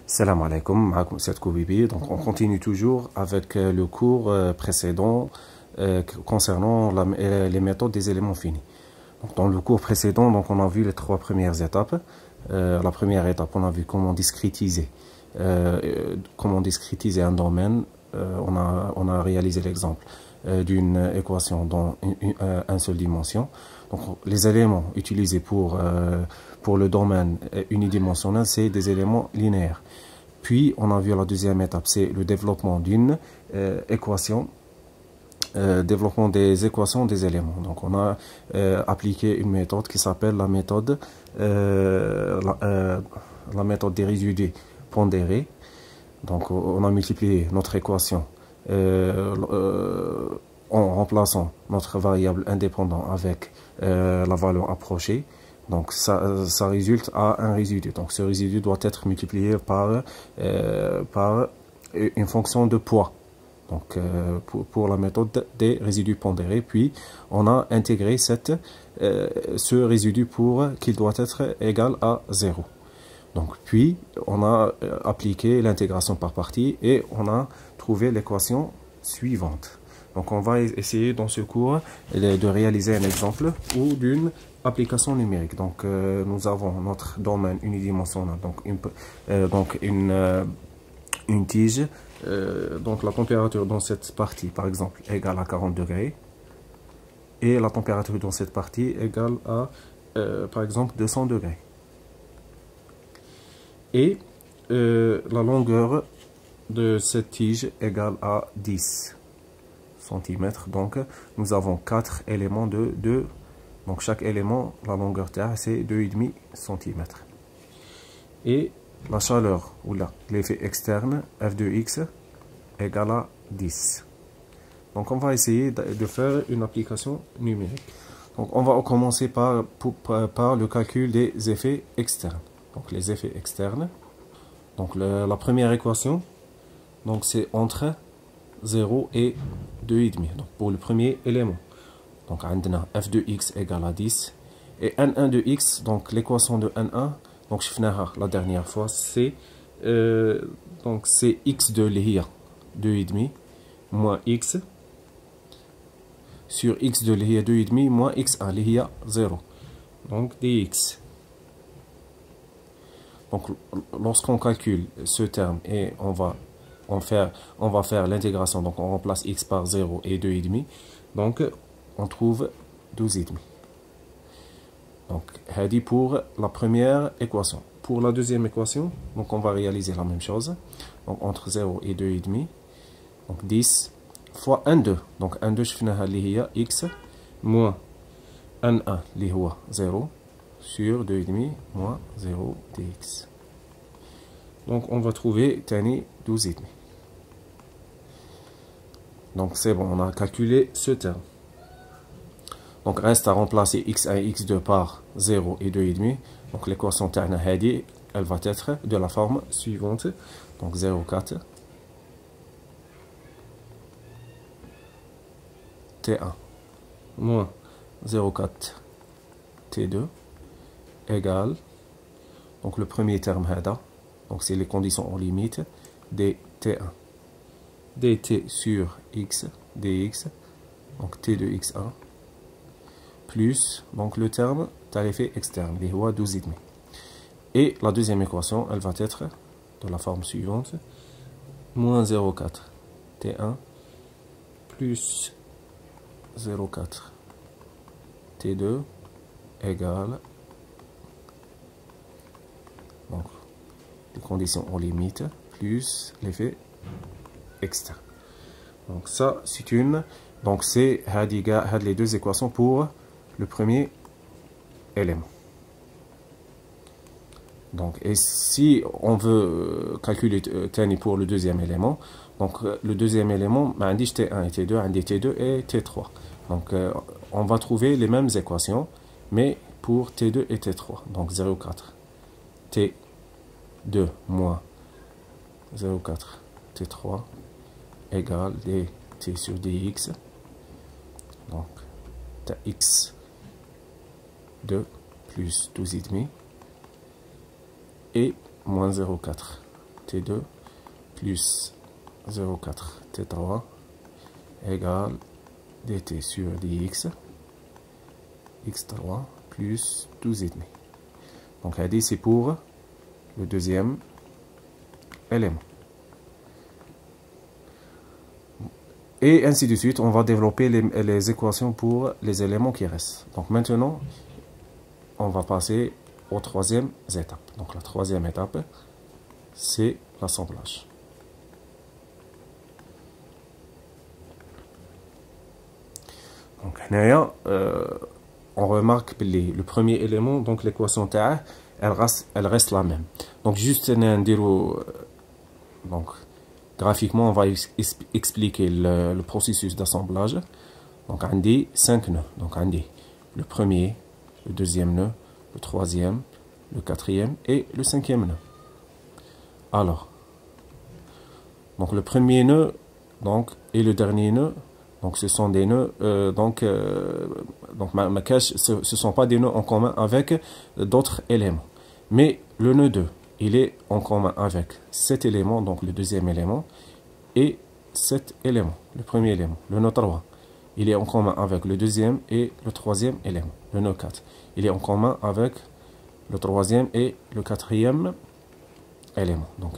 Salam alaikum, معكم Saad Koubibi. Donc on continue toujours avec le cours précédent concernant les méthodes des éléments finis. Donc, dans le cours précédent, donc, on a vu les trois premières étapes. La première étape, on a vu comment discrétiser un domaine. On a réalisé l'exemple d'une équation dans une seule dimension. Donc, les éléments utilisés pour le domaine unidimensionnel, c'est des éléments linéaires. Puis, on a vu la deuxième étape, c'est le développement d'une équation, développement des équations des éléments. Donc, on a appliqué une méthode qui s'appelle la méthode des résidus pondérés. Donc, on a multiplié notre équation en remplaçant notre variable indépendante avec la valeur approchée. Donc, ça résulte à un résidu. Donc, ce résidu doit être multiplié par une fonction de poids. Donc, pour la méthode des résidus pondérés. Puis, on a intégré ce résidu pour qu'il doit être égal à 0. Donc, puis, on a appliqué l'intégration par partie et on a trouvé l'équation suivante. Donc, on va essayer dans ce cours de réaliser un exemple ou d'une application numérique. Donc, nous avons notre domaine unidimensionnel, donc une tige. Donc, la température dans cette partie, par exemple, égale à 40 degrés. Et la température dans cette partie égale à, par exemple, 200 degrés. Et la longueur de cette tige égale à 10 cm. Donc, nous avons 4 éléments de 2. Donc, chaque élément, la longueur terre, c'est 2,5 cm. Et la chaleur, ou l'effet externe, F de x, égale à 10. Donc, on va essayer de faire une application numérique. Donc, on va commencer par le calcul des effets externes. Donc, les effets externes. Donc, la première équation, donc c'est entre 0 et 2,5. Donc, pour le premier élément. Donc, on a f de x égale à 10. Et n1 de x, donc l'équation de n1, donc je finis la dernière fois, c'est x de l'IA 2,5 moins x sur x de l'IA 2,5 moins x1 l'IA 0. Donc dx. Donc lorsqu'on calcule ce terme et on va faire l'intégration, donc on remplace x par 0 et 2,5, donc on trouve 12,5. Donc, c'est pour la première équation. Pour la deuxième équation, donc on va réaliser la même chose. Donc, entre 0 et 2,5. Donc, 10 fois n2. Donc, n2, je finis à x moins n1, qui est 0, sur 2,5 moins 0 dx. Donc, on va trouver 12,5. Donc, c'est bon, on a calculé ce terme. Donc, reste à remplacer x1 et x2 par 0 et 2,5. Donc, l'équation terne hadi, elle va être de la forme suivante. Donc, 0,4 T1 moins 0,4 T2 égale, donc le premier terme hada, donc c'est les conditions en limite, dt1 dt sur x dx, donc t de x1 plus donc le terme t'as l'effet externe, les 12,5. Et la deuxième équation, elle va être de la forme suivante, moins 0,4 T1 plus 0,4 T2 égale, donc les conditions en limite, plus l'effet externe. Donc ça, c'est donc c'est les deux équations pour le premier élément. Donc, et si on veut calculer Tani pour le deuxième élément, donc le deuxième élément, on dit T1 et T2, on dit T2 et T3. Donc, on va trouver les mêmes équations, mais pour T2 et T3. Donc, 0,4 T2 moins 0,4 T3 égale dt sur dx. Donc, x 2 plus 12,5 et moins 0,4 T2 plus 0,4 T3 égale dt sur dx x3 plus 12,5. Donc, c'est pour le deuxième élément. Et ainsi de suite, on va développer les équations pour les éléments qui restent. Donc maintenant, on va passer aux troisième étape. Donc la troisième étape, c'est l'assemblage. Donc on remarque que le premier élément, donc l'équation TAA, elle reste la même. Donc juste donc graphiquement, on va expliquer le processus d'assemblage. Donc on dit 5 nœuds. Donc on dit le premier, le deuxième nœud, le troisième, le quatrième et le cinquième nœud. Alors, donc le premier nœud et le dernier nœud, donc ce sont des nœuds, donc ma cache, ce ne sont pas des nœuds en commun avec d'autres éléments. Mais le nœud 2, il est en commun avec cet élément, donc le deuxième élément, et cet élément, le premier élément. Le nœud 3, il est en commun avec le deuxième et le troisième élément. Le nœud 4, il est en commun avec le troisième et le quatrième élément. Donc,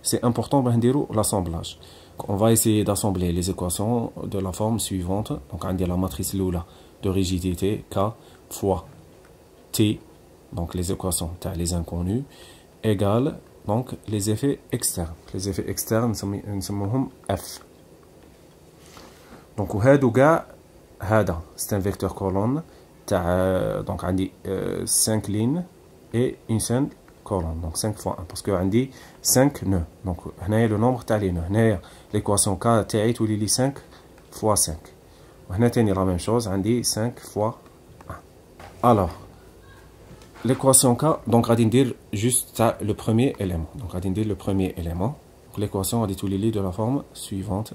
c'est important pour l'assemblage. On va essayer d'assembler les équations de la forme suivante. Donc, on a la matrice Lula de rigidité K fois T, donc les équations, les inconnus, égale donc les effets externes. Les effets externes, nous F. Donc, c'est un vecteur colonne. Donc, on dit 5 lignes et une seule colonne. Donc, 5 fois 1. Parce qu'on dit 5 nœuds. Donc, on a le nombre de nœuds. L'équation K, est 5 fois 5. On a la même chose. On dit 5 fois 1. Alors, l'équation K, donc, on va dire juste le premier élément. Donc, on va dire le premier élément. L'équation, on dit de la forme suivante.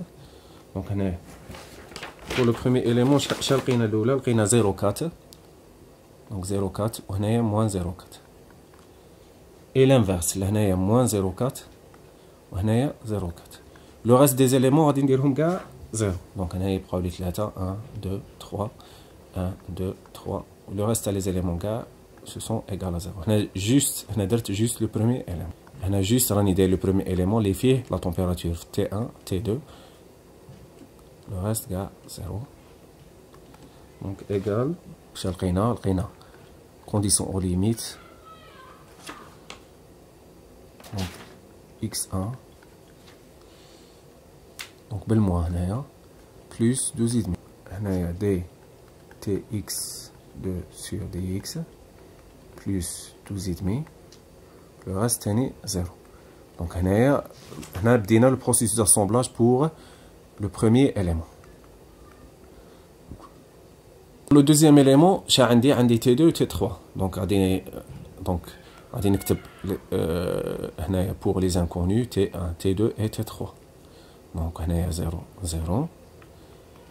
Donc, on a pour le premier élément, on a 0,4. Donc 0,4, on a moins 0,4. Et l'inverse, on a moins 0,4, on a 0,4. Le reste des éléments, on va dire 0. Donc on a 1, 2, 3, 1, 2, 3. Le reste des éléments, ce sont égales à 0. On a juste le premier élément. On a juste le premier élément, les filles, la température T1, T2. Le reste, 0. Donc, égal, condition aux limites. Donc, x1. Donc, bel moins, plus 12,5. On a dtx2 sur dx plus 12,5. Le reste, est 0. Donc, on a le processus d'assemblage pour le premier élément. Le deuxième élément, j'ai T2 et T3. Donc, pour les inconnus, T1, T2 et T3. Donc, on a 0, 0,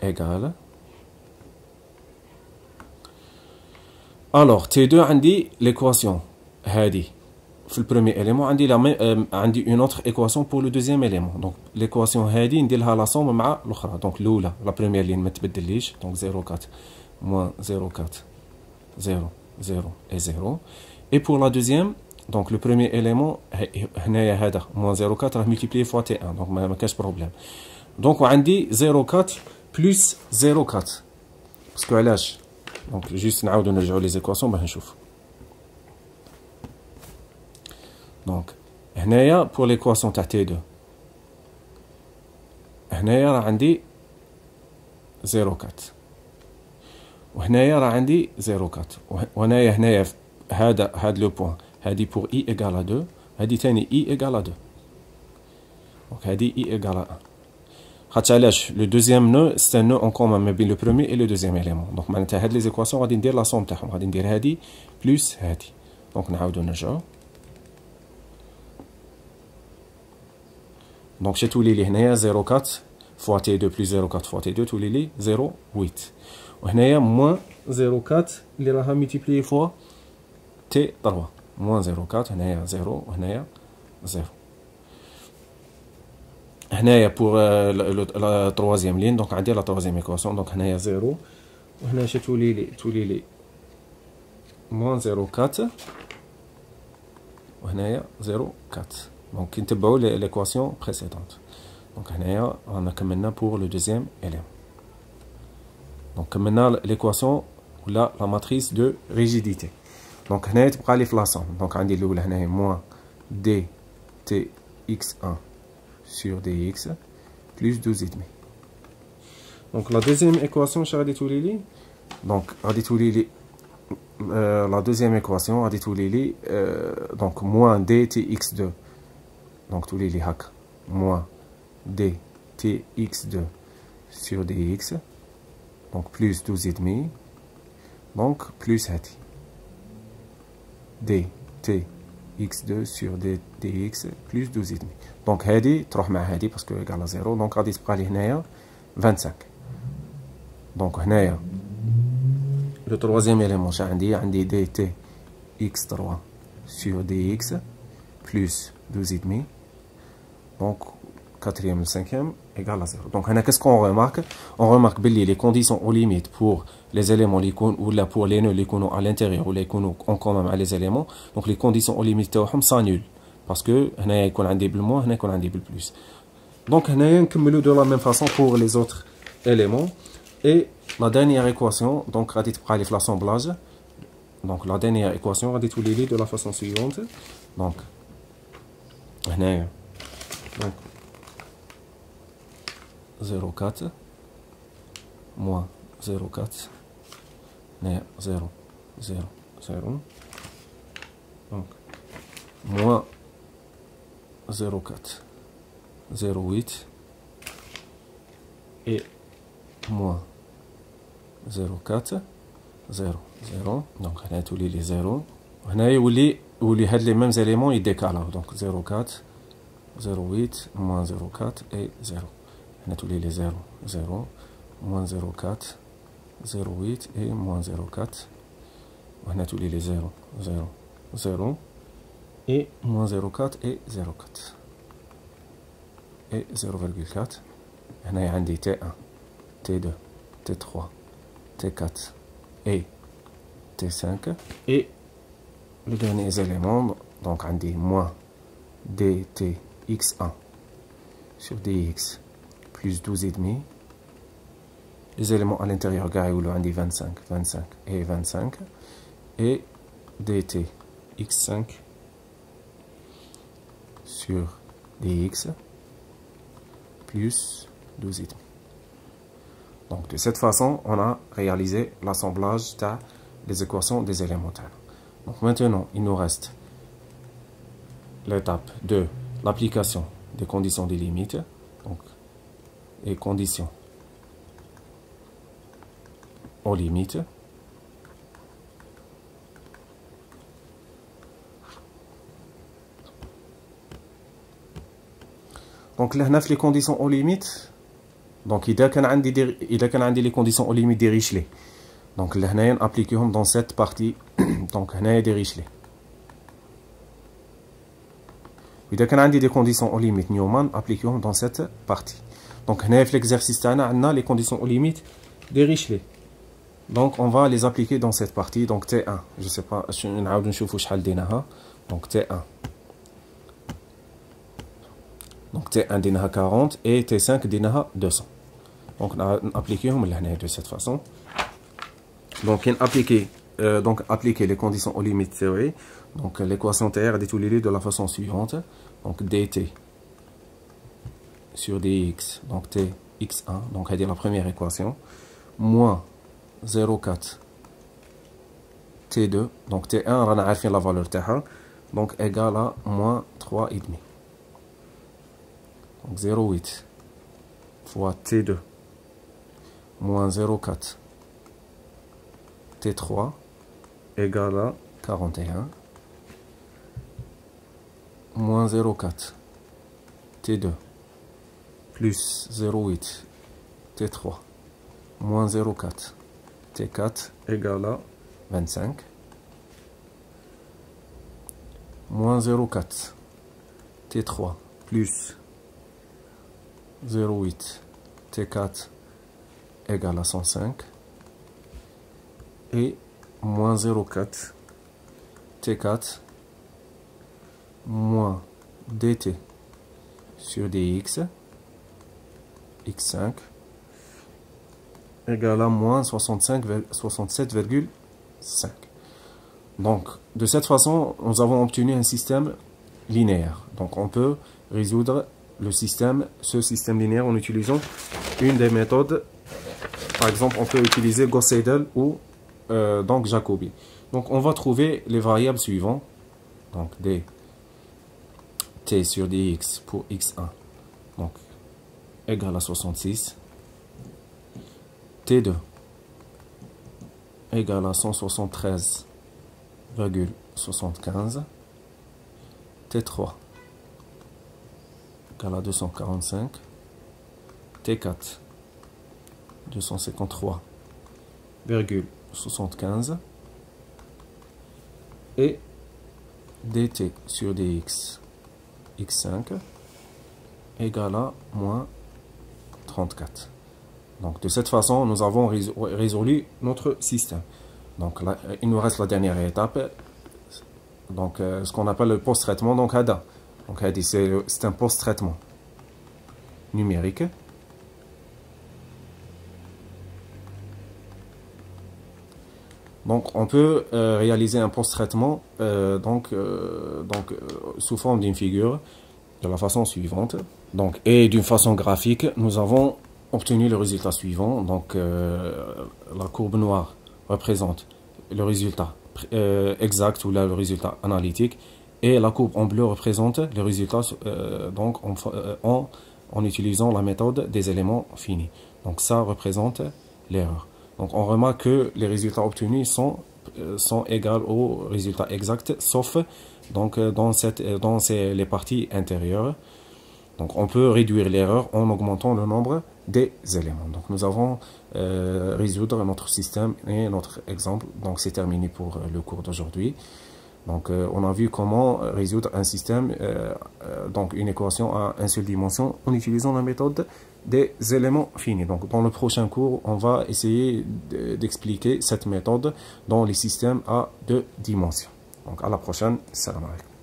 égal. Alors, T2, on dit l'équation. Le premier élément, on dit une autre équation pour le deuxième élément. Donc, l'équation, on dit la somme avec l'autre. Donc, la première ligne, donc 0,4 moins 0,4, 0, 0 et 0. Et pour la deuxième, donc le premier élément, moins 0,4 multiplié fois T1. Donc, il n'y a pas de problème. Donc, on dit 0,4 plus 0,4. Parce que l'âge. Donc, juste les équations, on va donc, pour l'équation T2, on dit 0,4. وهنايا راه عندي 0,4 وهنايا هذا لو بوين هذه pour i égale à 2 هذه ثاني i égale à 2 دونك هذه i égale à 1 خاطش علاش لو دوزيام نو سي ان نو اون كومون ما بين لو بروميي اي لو دوزيام اليمون دونك معناتها هاد لي زيكواسيون غادي ندير لا سوم تاعهم غادي ندير هذه بلس هذه دونك نعاودو نرجعو دونك شي تولي لي هنايا 0,4 فوا تي 2 بلس 0,4 فوا تي 2 تولي لي 0,8 وهنايا موان 0,4 اللي راها ملتيبلي فوا تي 3 موان 0,4 هنايا 0 وهنايا 0 هنايا pour la troisième ligne donc عندي la troisième équation donc هنايا 0 وهنا شي تولي لي moins 0,4 وهنايا 0,4 donc كي نتبعوا l'équation précédente donc هنايا رانا كملنا pour le deuxième élément donc كملنا l'équation ولا la matrice de rigidité donc هنايا تبقى لي في la somme donc عندي الاولى هنايا moins dtx1 sur dx plus 12,5 donc la deuxième équation شنو غادي تولي لي donc غادي تولي لي la deuxième équation غادي تولي لي donc moins dtx2 donc تولي لي هكا moins dtx2 sur dx donc plus 12,5 donc plus هادي dtx2 sur dx plus 12,5 donc هادي تروح مع هادي باسكو ايكال 0 donc غادي تبقى لي هنايا 25 donc هنايا le troisième élément شا عندي dt x3 sur dx plus 12,5 donc quatrième et cinquième égale à 0 donc هنا qu'est-ce qu'on remarque on remarque باللي les conditions aux limites pour les éléments اللي يكون ولا pour les nœuds اللي يكونوا à l'intérieur ولا يكونوا en commun مع les éléments donc les conditions aux limites تاعهم s'annulent parce que هنايا يكون عندي بالموان هنا يكون عندي بالبلوس donc هنايا نكملوا de la même façon pour les autres éléments et la dernière équation donc غادي تبقى لي في l'assemblage donc la dernière équation غادي تولي لي de la façon suivante donc هنايا donc 0,4 moins 0,4 هنايا 0 0 0 donc moins 0,4 0,8 et moins 0,4 0 0 donc هنا تولي لي 0 وهنا يولي هاد لي ميم éléments يديكالاو donc 0,4 0,8 moins 0,4 et 0 هنا تولي لي 0 0 moins 0,4 0,8 et moins 0,4 وهنا تولي لي 0 0 0 et moins 0,4 et 0,4 et 0,4 هنا عندي T1 T2 T3 T4 et T5 et le dernier élément donc عندي moins dtx1 sur dx plus 12,5 les éléments à l'intérieur يولوا عندي 25 25 et 25 et dtx5 sur dx plus 12,5 donc de cette façon on a réalisé l'assemblage des équations des éléments. Donc maintenant il nous reste l'étape de l'application des conditions des limites donc et conditions aux limites donc là في les conditions aux limites donc إذا كان عندي les conditions aux limites des Dirichlet donc لهنايا نابليكيهم dans cette partie donc هنايا Dirichlet وإذا كان عندي des conditions aux limites Newman appliquons dans cette partie donc هنايا في l'exercice تاعنا عندنا les conditions aux limites Dirichlet donc on va les appliquer dans cette partie donc T1 je sais pas نعاود نشوفوا شحال ديناها donc T1 donc T1 ديناها 40 et T5 ديناها 200 donc نابليكيهم لهنا de cette façon donc appliquer les conditions aux limites théorie donc l'équation TR est utilisée de la façon suivante donc dt sur dx donc tx1 donc c'est la première équation moins 0,4 t2 donc t1 on a عارفين la valeur تاعها donc égale à moins 3,5 donc 0,8 fois t2 moins 0,4 T3 égale à 41 moins 0,4 T2 plus 0,8 T3 moins 0,4 T4 égale à 25 moins 0,4 T3 plus 0,8 T4 égale à 105 et moins 0,4 T4 moins dt sur dx x5 égale à moins 67,5. Donc, de cette façon, nous avons obtenu un système linéaire. Donc, on peut résoudre ce système linéaire en utilisant une des méthodes. Par exemple, on peut utiliser Gauss-Seidel ou donc Jacobi. Donc, on va trouver les variables suivantes. Donc, dt sur dx pour x1 donc égale à 66. T2 égale à 173,75. T3 égale à 245. T4 253,75 et dt sur dx x5 égale à moins 34. Donc de cette façon, nous avons résolu notre système. Donc là, il nous reste la dernière étape, donc ce qu'on appelle le post-traitement. Donc ADA, donc c'est un post-traitement numérique. Donc on peut réaliser un post-traitement sous forme d'une figure de la façon suivante. Donc, et d'une façon graphique, nous avons obtenu le résultat suivant. Donc la courbe noire représente le résultat exact ou là, le résultat analytique, et la courbe en bleu représente le résultat en utilisant la méthode des éléments finis. Donc ça représente l'erreur. Donc on remarque que les résultats obtenus sont égaux aux résultats exacts, sauf donc, dans les parties intérieures. Donc on peut réduire l'erreur en augmentant le nombre des éléments. Donc nous avons résoudre notre système et notre exemple. Donc c'est terminé pour le cours d'aujourd'hui. Donc on a vu comment résoudre un système, donc une équation à une seule dimension en utilisant la méthode des éléments finis. Donc dans le prochain cours, on va essayer d'expliquer cette méthode dans les systèmes à 2 dimensions. Donc à la prochaine, salam alaikum.